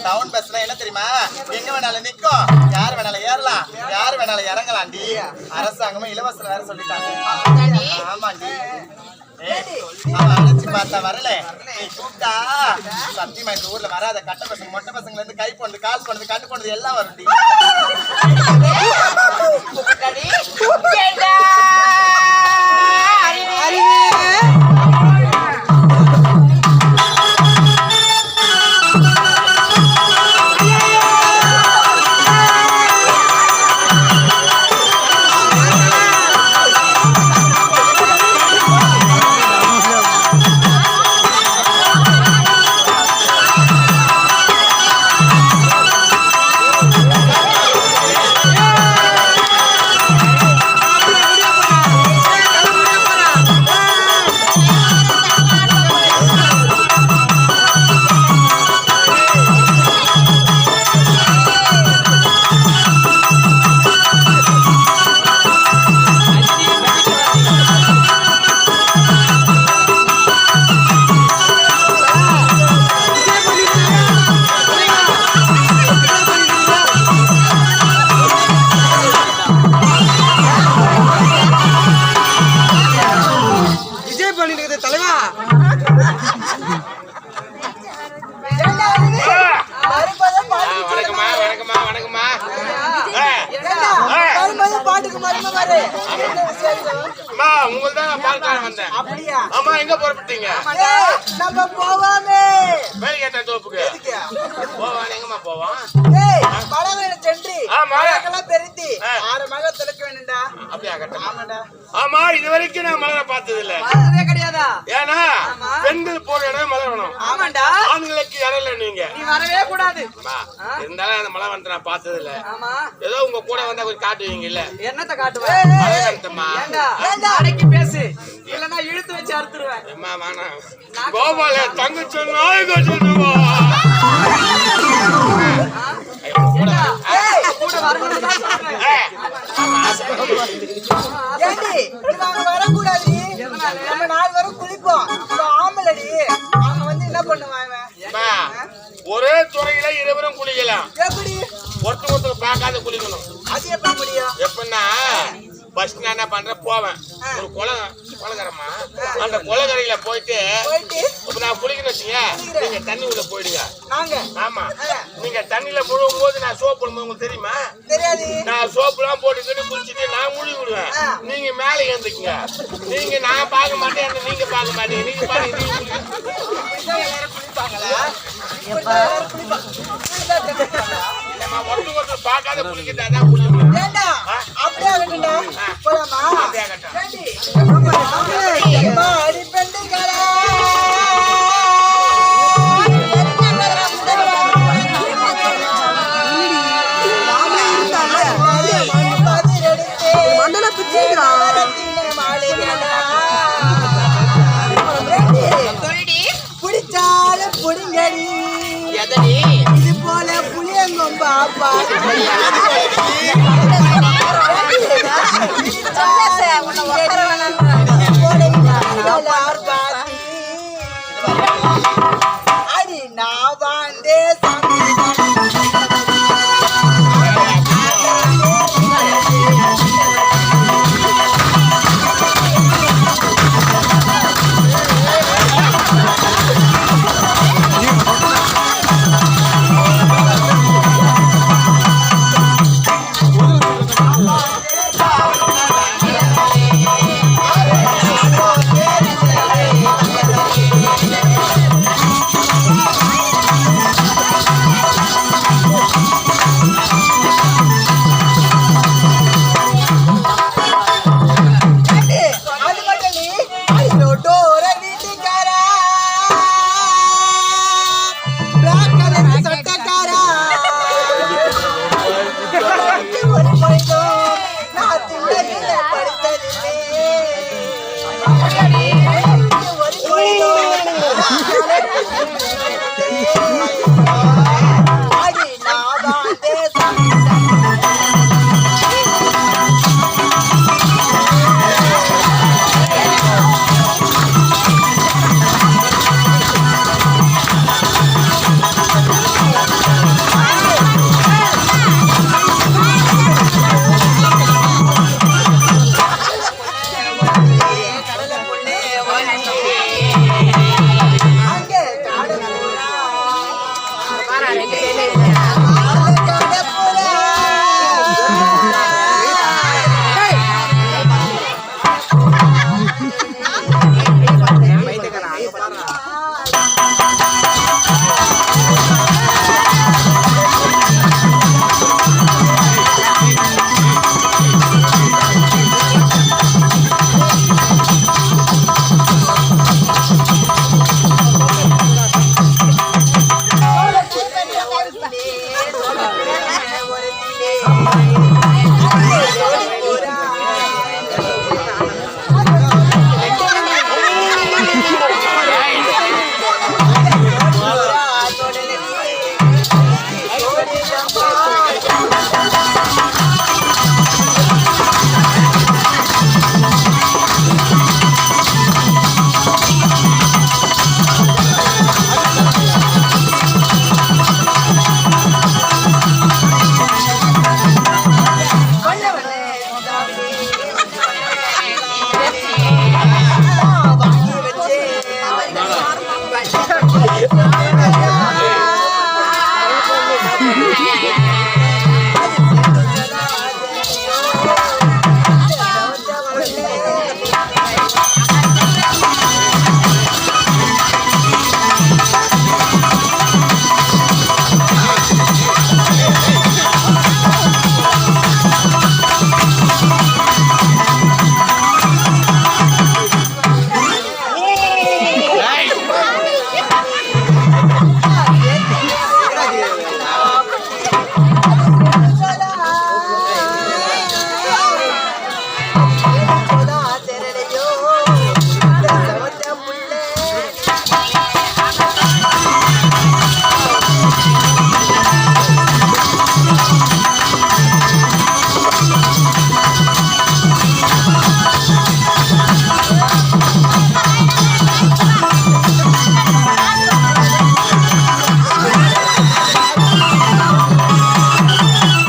Down பஸ்ல என்ன தெரியுமா, எங்க வேணாலும் நிக்கும், யார் வேணாலும் ஏறலாம், யார் வேணாலும் இறங்கலாம்டி. அரசாங்கமும் இலவசம் வேற சொல்லிட்டாங்க. ஆமாண்டி. அழைச்சு பார்த்தா வரல, நீ கூப்பிட்டா சத்தியமா இந்த ஊர்ல வராத கட்ட பசங்க மொட்டை பசங்கல இருந்து கை போனது கால் போனது கண்டு போனது எல்லாம் வரும்டி. ஆமா, இது வரைக்கும் நான் மலரை பார்த்தது இல்ல. கிடையாதா? ஏன்னா பெண்கள் போற இடம் மலரணும், ஆண்களுக்கு இடையில நீங்க வரவே கூடாது. இருந்தாலும் அந்த மலர் வந்து நான் பார்த்தது இல்ல. ஏதோ உங்க கூட வந்தா கொஞ்சம் காட்டுவீங்க இல்ல? என்னத்த காட்டுவேன்? அடக்கி பேசு, இல்லன்னா இழுத்து வச்சு அறுத்துருவேன். கோபால தங்கச்சி நாய் கட்டுவா கூட வரணும். வரக்கூடாது, நம்ம 4 பேரும் குளிப்போம். ஆம்பளடி அவங்க வந்து என்ன பண்ணுவாங்க, ஒரே துறையில இருவரும் குளிக்கலாம். எப்படி? ஒருத்தர் பார்க்காத குளிக்கணும். அது எப்படி முடியும்? எப்படின்னா ஃபர்ஸ்ட் நான் என்ன பண்றேன், போவேன் ஒரு குளக்கரமா, அந்த குளக்கரையில போயிட்டு இப்ப நான் குளிக்கணும் வச்சுங்க, நீங்க தண்ணி உள்ள போயிடுங்க. ஆமா, நீங்க தண்ணியில முழுகும் போது நான் சோப்பு போடும்போது உங்களுக்கு தெரியுமா? தெரியாது. நான் சோப்பு எல்லாம் போட்டுக்கிட்டு குளிச்சுட்டு நான் முழுகி விடுவேன், நீங்க மேல ஏந்துக்குங்க. நீங்க நான் பார்க்க மாட்டேன், நீங்க பார்க்க மாட்டீங்க. நீங்க பாருங்க, ஒருத்தர் பார்க்காத குளிக்கிட்டாதான் குளிக்கணும். அப்படியே பிடிச்சாலும் புடிங்கடி, இது போல புளியங்கொம்பா அடி நான் வாண்டே ஆ.